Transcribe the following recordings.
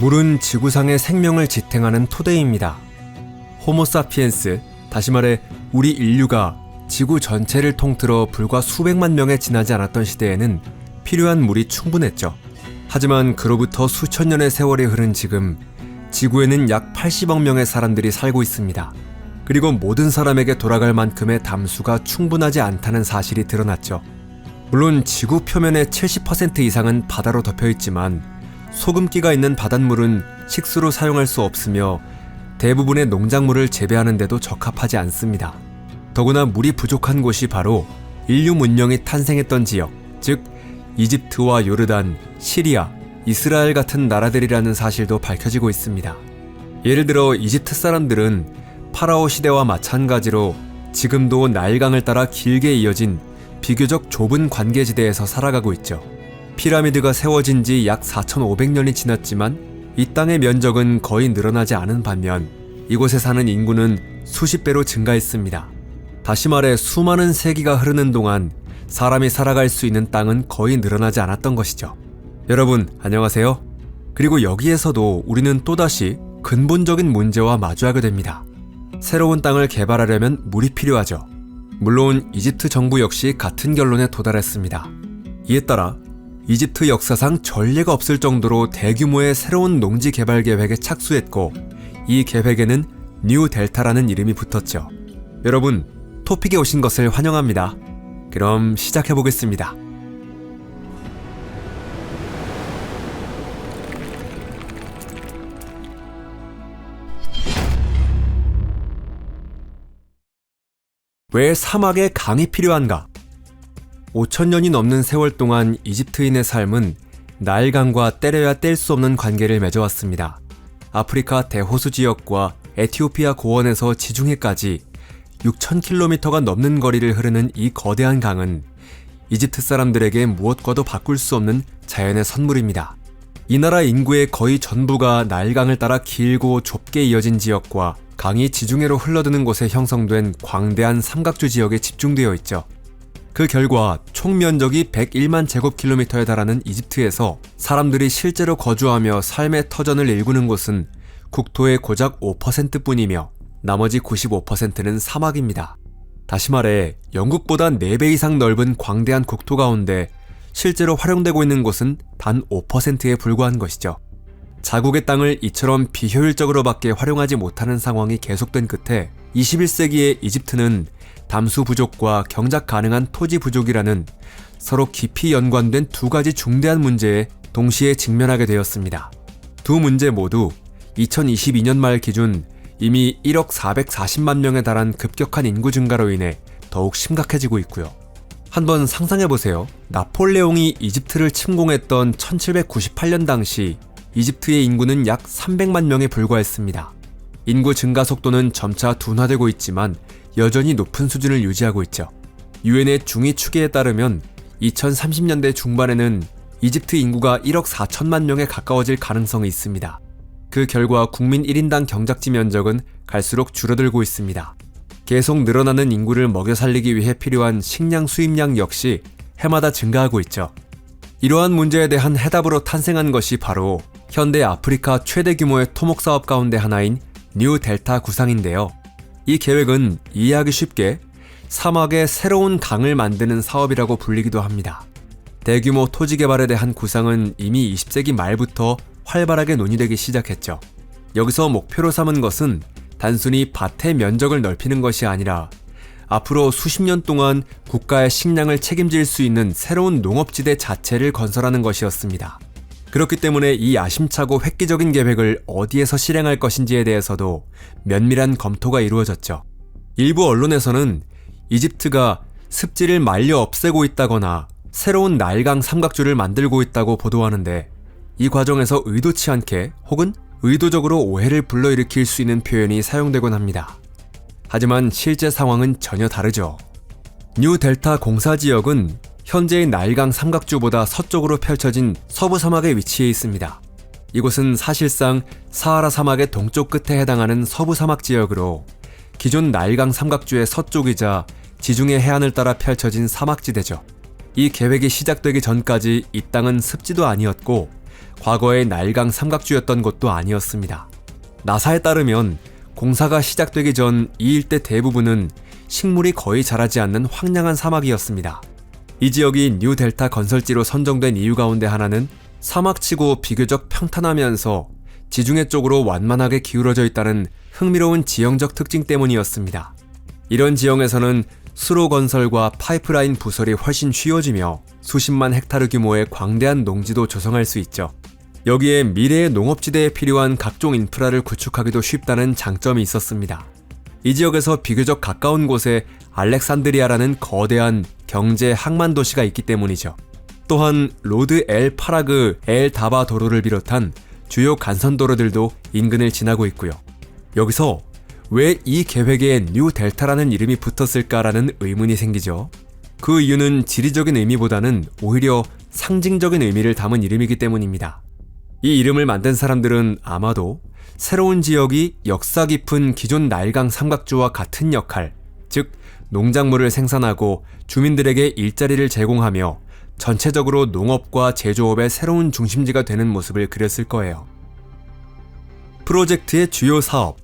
물은 지구상의 생명을 지탱하는 토대입니다. 호모사피엔스, 다시 말해 우리 인류가 지구 전체를 통틀어 불과 수백만 명에 지나지 않았던 시대에는 필요한 물이 충분했죠. 하지만 그로부터 수천 년의 세월이 흐른 지금 지구에는 약 80억 명의 사람들이 살고 있습니다. 그리고 모든 사람에게 돌아갈 만큼의 담수가 충분하지 않다는 사실이 드러났죠. 물론 지구 표면의 70% 이상은 바다로 덮여있지만 소금기가 있는 바닷물은 식수로 사용할 수 없으며 대부분의 농작물을 재배하는 데도 적합하지 않습니다. 더구나 물이 부족한 곳이 바로 인류 문명이 탄생했던 지역, 즉 이집트와 요르단, 시리아, 이스라엘 같은 나라들이라는 사실도 밝혀지고 있습니다. 예를 들어 이집트 사람들은 파라오 시대와 마찬가지로 지금도 나일강을 따라 길게 이어진 비교적 좁은 관계지대에서 살아가고 있죠. 피라미드가 세워진 지 약 4,500년이 지났지만 이 땅의 면적은 거의 늘어나지 않은 반면 이곳에 사는 인구는 수십 배로 증가했습니다. 다시 말해 수많은 세기가 흐르는 동안 사람이 살아갈 수 있는 땅은 거의 늘어나지 않았던 것이죠. 여러분 안녕하세요. 그리고 여기에서도 우리는 또다시 근본적인 문제와 마주하게 됩니다. 새로운 땅을 개발하려면 물이 필요하죠. 물론 이집트 정부 역시 같은 결론에 도달했습니다. 이에 따라 이집트 역사상 전례가 없을 정도로 대규모의 새로운 농지 개발 계획에 착수했고 이 계획에는 뉴 델타라는 이름이 붙었죠. 여러분, 토픽에 오신 것을 환영합니다. 그럼 시작해보겠습니다. 왜 사막에 강이 필요한가? 5,000년이 넘는 세월 동안 이집트인의 삶은 나일강과 때려야 뗄 수 없는 관계를 맺어왔습니다. 아프리카 대호수 지역과 에티오피아 고원에서 지중해까지 6,000km가 넘는 거리를 흐르는 이 거대한 강은 이집트 사람들에게 무엇과도 바꿀 수 없는 자연의 선물입니다. 이 나라 인구의 거의 전부가 나일강을 따라 길고 좁게 이어진 지역과 강이 지중해로 흘러드는 곳에 형성된 광대한 삼각주 지역에 집중되어 있죠. 그 결과 총 면적이 101만 제곱킬로미터에 달하는 이집트에서 사람들이 실제로 거주하며 삶의 터전을 일구는 곳은 국토의 고작 5%뿐이며 나머지 95%는 사막입니다. 다시 말해 영국보다 4배 이상 넓은 광대한 국토 가운데 실제로 활용되고 있는 곳은 단 5%에 불과한 것이죠. 자국의 땅을 이처럼 비효율적으로밖에 활용하지 못하는 상황이 계속된 끝에 21세기의 이집트는 담수 부족과 경작 가능한 토지 부족이라는 서로 깊이 연관된 두 가지 중대한 문제에 동시에 직면하게 되었습니다. 두 문제 모두 2022년 말 기준 이미 1억 440만 명에 달한 급격한 인구 증가로 인해 더욱 심각해지고 있고요. 한번 상상해보세요. 나폴레옹이 이집트를 침공했던 1798년 당시 이집트의 인구는 약 300만 명에 불과했습니다. 인구 증가 속도는 점차 둔화되고 있지만 여전히 높은 수준을 유지하고 있죠. 유엔의 중위 추계에 따르면 2030년대 중반에는 이집트 인구가 1억 4천만 명에 가까워질 가능성이 있습니다. 그 결과 국민 1인당 경작지 면적은 갈수록 줄어들고 있습니다. 계속 늘어나는 인구를 먹여 살리기 위해 필요한 식량 수입량 역시 해마다 증가하고 있죠. 이러한 문제에 대한 해답으로 탄생한 것이 바로 현대 아프리카 최대 규모의 토목 사업 가운데 하나인 뉴 델타 구상인데요. 이 계획은 이해하기 쉽게 사막에 새로운 강을 만드는 사업이라고 불리기도 합니다. 대규모 토지 개발에 대한 구상은 이미 20세기 말부터 활발하게 논의되기 시작했죠. 여기서 목표로 삼은 것은 단순히 밭의 면적을 넓히는 것이 아니라 앞으로 수십 년 동안 국가의 식량을 책임질 수 있는 새로운 농업지대 자체를 건설하는 것이었습니다. 그렇기 때문에 이 야심차고 획기적인 계획을 어디에서 실행할 것인지에 대해서도 면밀한 검토가 이루어졌죠. 일부 언론에서는 이집트가 습지를 말려 없애고 있다거나 새로운 나일강 삼각주를 만들고 있다고 보도하는데 이 과정에서 의도치 않게 혹은 의도적으로 오해를 불러일으킬 수 있는 표현이 사용되곤 합니다. 하지만 실제 상황은 전혀 다르죠. 뉴 델타 공사지역은 현재의 나일강 삼각주보다 서쪽으로 펼쳐진 서부 사막에 위치해 있습니다. 이곳은 사실상 사하라 사막의 동쪽 끝에 해당하는 서부 사막 지역으로 기존 나일강 삼각주의 서쪽이자 지중해 해안을 따라 펼쳐진 사막지대죠. 이 계획이 시작되기 전까지 이 땅은 습지도 아니었고 과거의 나일강 삼각주였던 것도 아니었습니다. 나사에 따르면 공사가 시작되기 전 이 일대 대부분은 식물이 거의 자라지 않는 황량한 사막이었습니다. 이 지역이 뉴 델타 건설지로 선정된 이유 가운데 하나는 사막치고 비교적 평탄하면서 지중해 쪽으로 완만하게 기울어져 있다는 흥미로운 지형적 특징 때문이었습니다. 이런 지형에서는 수로 건설과 파이프라인 부설이 훨씬 쉬워지며 수십만 헥타르 규모의 광대한 농지도 조성할 수 있죠. 여기에 미래의 농업지대에 필요한 각종 인프라를 구축하기도 쉽다는 장점이 있었습니다. 이 지역에서 비교적 가까운 곳에 알렉산드리아라는 거대한 경제 항만 도시가 있기 때문이죠. 또한 로드 엘 파라그 엘 다바 도로를 비롯한 주요 간선도로들도 인근을 지나고 있고요. 여기서 왜 이 계획에 뉴 델타라는 이름이 붙었을까라는 의문이 생기죠. 그 이유는 지리적인 의미보다는 오히려 상징적인 의미를 담은 이름이기 때문입니다. 이 이름을 만든 사람들은 아마도 새로운 지역이 역사 깊은 기존 나일강 삼각주와 같은 역할, 즉 농작물을 생산하고 주민들에게 일자리를 제공하며 전체적으로 농업과 제조업의 새로운 중심지가 되는 모습을 그렸을 거예요. 프로젝트의 주요 사업.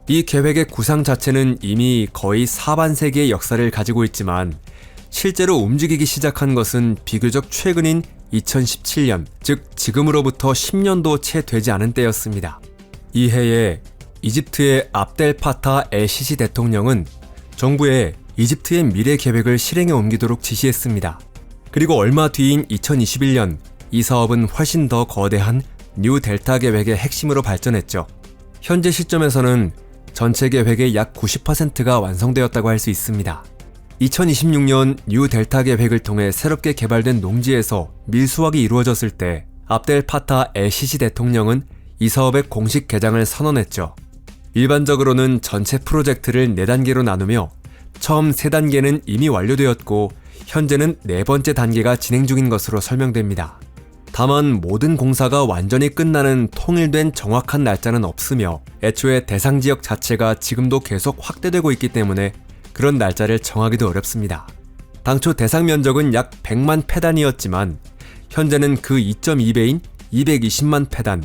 이 계획의 구상 자체는 이미 거의 사반세기의 역사를 가지고 있지만 실제로 움직이기 시작한 것은 비교적 최근인 2017년, 즉 지금으로부터 10년도 채 되지 않은 때였습니다. 이 해에 이집트의 압델 파타 엘 시시 대통령은 정부에 이집트의 미래 계획을 실행에 옮기도록 지시했습니다. 그리고 얼마 뒤인 2021년, 이 사업은 훨씬 더 거대한 뉴 델타 계획의 핵심으로 발전했죠. 현재 시점에서는 전체 계획의 약 90%가 완성되었다고 할 수 있습니다. 2026년 뉴 델타 계획을 통해 새롭게 개발된 농지에서 밀수확이 이루어졌을 때 압델 파타 엘 시시 대통령은 이 사업의 공식 개장을 선언했죠. 일반적으로는 전체 프로젝트를 4단계로 나누며 처음 3단계는 이미 완료되었고 현재는 4번째 단계가 진행 중인 것으로 설명됩니다. 다만 모든 공사가 완전히 끝나는 통일된 정확한 날짜는 없으며 애초에 대상 지역 자체가 지금도 계속 확대되고 있기 때문에 그런 날짜를 정하기도 어렵습니다. 당초 대상 면적은 약 100만 페단이었지만 현재는 그 2.2배인 220만 페단,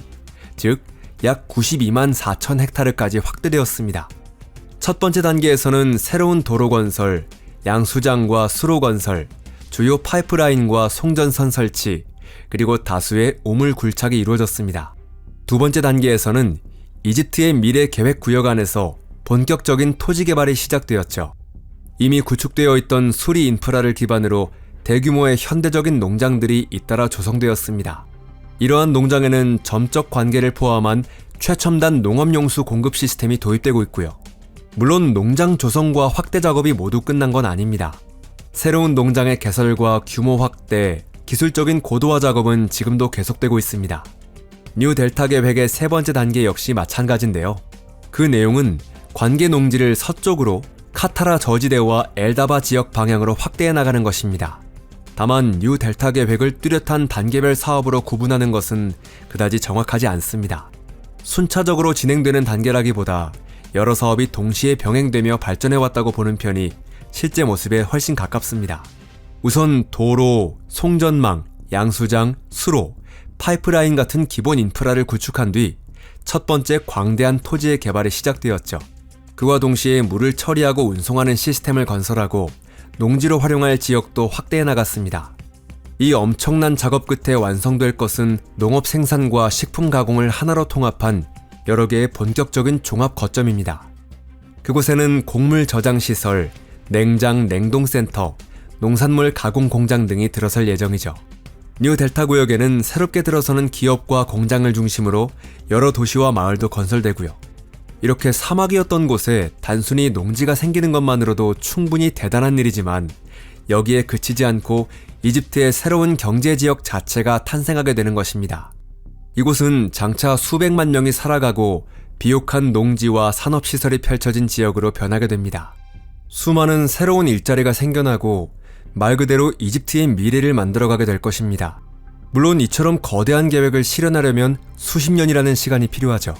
즉 약 92만 4천 헥타르까지 확대되었습니다. 첫 번째 단계에서는 새로운 도로 건설, 양수장과 수로 건설, 주요 파이프라인과 송전선 설치, 그리고 다수의 우물 굴착이 이루어졌습니다. 두 번째 단계에서는 이집트의 미래 계획 구역 안에서 본격적인 토지 개발이 시작되었죠. 이미 구축되어 있던 수리 인프라를 기반으로 대규모의 현대적인 농장들이 잇따라 조성되었습니다. 이러한 농장에는 점적 관계를 포함한 최첨단 농업용수 공급 시스템이 도입되고 있고요. 물론 농장 조성과 확대 작업이 모두 끝난 건 아닙니다. 새로운 농장의 개설과 규모 확대, 기술적인 고도화 작업은 지금도 계속되고 있습니다. 뉴 델타 계획의 3번째 단계 역시 마찬가지인데요. 그 내용은 관계 농지를 서쪽으로 카타라 저지대와 엘다바 지역 방향으로 확대해 나가는 것입니다. 다만 뉴 델타 계획을 뚜렷한 단계별 사업으로 구분하는 것은 그다지 정확하지 않습니다. 순차적으로 진행되는 단계라기보다 여러 사업이 동시에 병행되며 발전해왔다고 보는 편이 실제 모습에 훨씬 가깝습니다. 우선 도로, 송전망, 양수장, 수로, 파이프라인 같은 기본 인프라를 구축한 뒤 첫 번째 광대한 토지의 개발이 시작되었죠. 그와 동시에 물을 처리하고 운송하는 시스템을 건설하고 농지로 활용할 지역도 확대해 나갔습니다. 이 엄청난 작업 끝에 완성될 것은 농업 생산과 식품 가공을 하나로 통합한 여러 개의 본격적인 종합 거점입니다. 그곳에는 곡물 저장 시설, 냉장, 냉동센터, 농산물 가공 공장 등이 들어설 예정이죠. 뉴 델타 구역에는 새롭게 들어서는 기업과 공장을 중심으로 여러 도시와 마을도 건설되고요. 이렇게 사막이었던 곳에 단순히 농지가 생기는 것만으로도 충분히 대단한 일이지만 여기에 그치지 않고 이집트의 새로운 경제지역 자체가 탄생하게 되는 것입니다. 이곳은 장차 수백만 명이 살아가고 비옥한 농지와 산업시설이 펼쳐진 지역으로 변하게 됩니다. 수많은 새로운 일자리가 생겨나고 말 그대로 이집트의 미래를 만들어가게 될 것입니다. 물론 이처럼 거대한 계획을 실현하려면 수십 년이라는 시간이 필요하죠.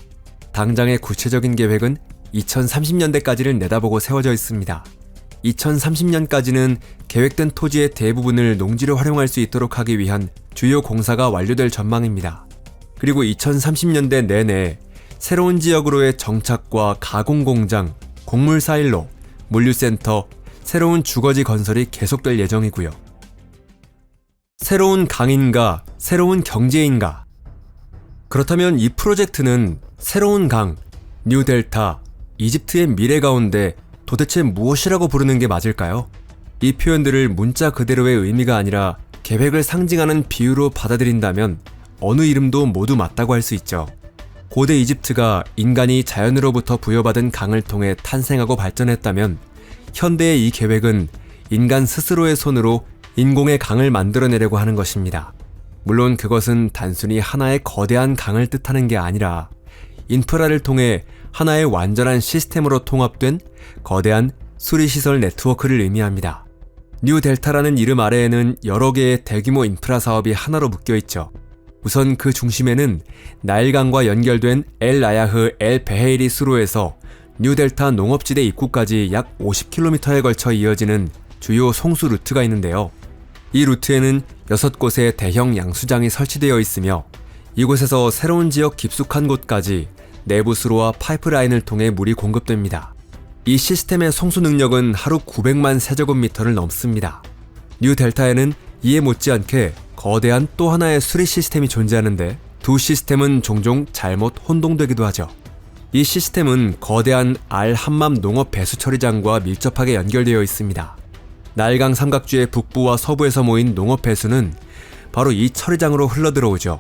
당장의 구체적인 계획은 2030년대까지를 내다보고 세워져 있습니다. 2030년까지는 계획된 토지의 대부분을 농지로 활용할 수 있도록 하기 위한 주요 공사가 완료될 전망입니다. 그리고 2030년대 내내 새로운 지역으로의 정착과 가공공장, 곡물 사일로, 물류센터, 새로운 주거지 건설이 계속될 예정이고요. 새로운 강인가, 새로운 경제인가? 그렇다면 이 프로젝트는 새로운 강, 뉴델타, 이집트의 미래 가운데 도대체 무엇이라고 부르는 게 맞을까요? 이 표현들을 문자 그대로의 의미가 아니라 계획을 상징하는 비유로 받아들인다면 어느 이름도 모두 맞다고 할 수 있죠. 고대 이집트가 인간이 자연으로부터 부여받은 강을 통해 탄생하고 발전했다면 현대의 이 계획은 인간 스스로의 손으로 인공의 강을 만들어내려고 하는 것입니다. 물론 그것은 단순히 하나의 거대한 강을 뜻하는 게 아니라 인프라를 통해 하나의 완전한 시스템으로 통합된 거대한 수리시설 네트워크를 의미합니다. 뉴델타라는 이름 아래에는 여러 개의 대규모 인프라 사업이 하나로 묶여있죠. 우선 그 중심에는 나일강과 연결된 엘 나야흐 엘 베헤이리 수로에서 뉴델타 농업지대 입구까지 약 50km에 걸쳐 이어지는 주요 송수 루트가 있는데요. 이 루트에는 6곳의 대형 양수장이 설치되어 있으며 이곳에서 새로운 지역 깊숙한 곳까지 내부 수로와 파이프라인을 통해 물이 공급됩니다. 이 시스템의 송수 능력은 하루 900만 세제곱미터를 넘습니다. 뉴델타에는 이에 못지않게 거대한 또 하나의 수리 시스템이 존재하는데 두 시스템은 종종 잘못 혼동되기도 하죠. 이 시스템은 거대한 알 함맘 농업 배수 처리장과 밀접하게 연결되어 있습니다. 나일강 삼각주의 북부와 서부에서 모인 농업 배수는 바로 이 처리장으로 흘러들어오죠.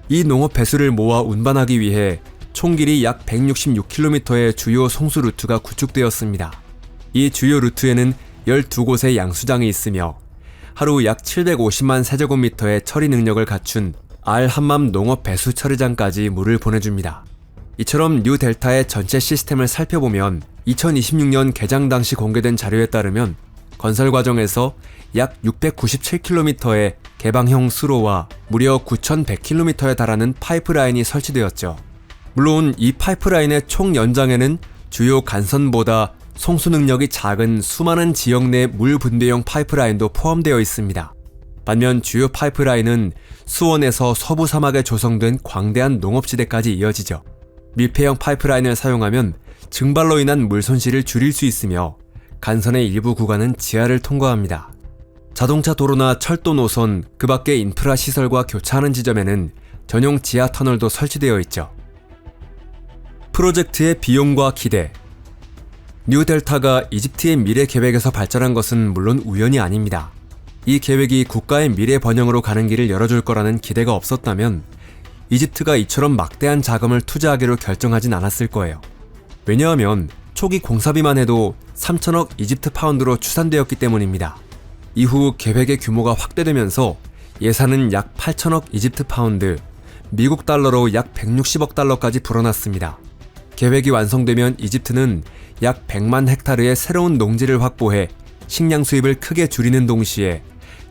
이 농업 배수를 모아 운반하기 위해 총 길이 약 166km의 주요 송수 루트가 구축되었습니다. 이 주요 루트에는 12곳의 양수장이 있으며 하루 약 750만 세제곱미터의 처리 능력을 갖춘 알 함맘 농업 배수 처리장까지 물을 보내줍니다. 이처럼 뉴델타의 전체 시스템을 살펴보면 2026년 개장 당시 공개된 자료에 따르면 건설 과정에서 약 697km의 개방형 수로와 무려 9,100km에 달하는 파이프라인이 설치되었죠. 물론 이 파이프라인의 총 연장에는 주요 간선보다 송수 능력이 작은 수많은 지역 내 물 분대용 파이프라인도 포함되어 있습니다. 반면 주요 파이프라인은 수원에서 서부 사막에 조성된 광대한 농업지대까지 이어지죠. 밀폐형 파이프라인을 사용하면 증발로 인한 물 손실을 줄일 수 있으며 간선의 일부 구간은 지하를 통과합니다. 자동차 도로나 철도 노선, 그 밖의 인프라 시설과 교차하는 지점에는 전용 지하 터널도 설치되어 있죠. 프로젝트의 비용과 기대. 뉴델타가 이집트의 미래 계획에서 발전한 것은 물론 우연이 아닙니다. 이 계획이 국가의 미래 번영으로 가는 길을 열어줄 거라는 기대가 없었다면 이집트가 이처럼 막대한 자금을 투자하기로 결정하진 않았을 거예요. 왜냐하면 초기 공사비만 해도 3천억 이집트 파운드로 추산되었기 때문입니다. 이후 계획의 규모가 확대되면서 예산은 약 8천억 이집트 파운드, 미국 달러로 약 160억 달러까지 불어났습니다. 계획이 완성되면 이집트는 약 100만 헥타르의 새로운 농지를 확보해 식량 수입을 크게 줄이는 동시에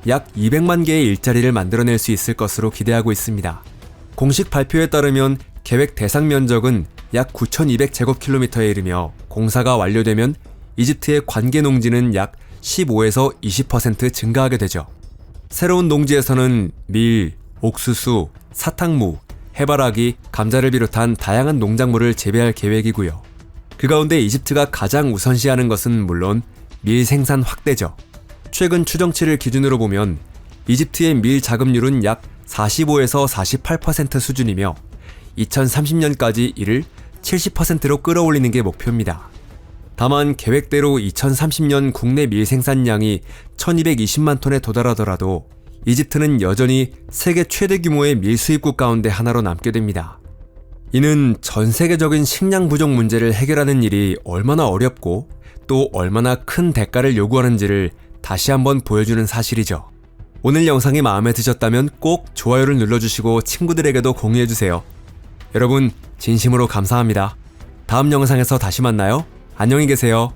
약 200만 개의 일자리를 만들어낼 수 있을 것으로 기대하고 있습니다. 공식 발표에 따르면 계획 대상 면적은 약 9,200제곱킬로미터에 이르며 공사가 완료되면 이집트의 관계 농지는 약 15에서 20% 증가하게 되죠. 새로운 농지에서는 밀, 옥수수, 사탕무, 해바라기, 감자를 비롯한 다양한 농작물을 재배할 계획이고요. 그 가운데 이집트가 가장 우선시하는 것은 물론 밀 생산 확대죠. 최근 추정치를 기준으로 보면 이집트의 밀 자급률은 약 45에서 48% 수준이며 2030년까지 이를 70%로 끌어올리는 게 목표입니다. 다만 계획대로 2030년 국내 밀 생산량이 1220만 톤에 도달하더라도 이집트는 여전히 세계 최대 규모의 밀 수입국 가운데 하나로 남게 됩니다. 이는 전 세계적인 식량 부족 문제를 해결하는 일이 얼마나 어렵고 또 얼마나 큰 대가를 요구하는지를 다시 한번 보여주는 사실이죠. 오늘 영상이 마음에 드셨다면 꼭 좋아요를 눌러주시고 친구들에게도 공유해주세요. 여러분 진심으로 감사합니다. 다음 영상에서 다시 만나요. 안녕히 계세요.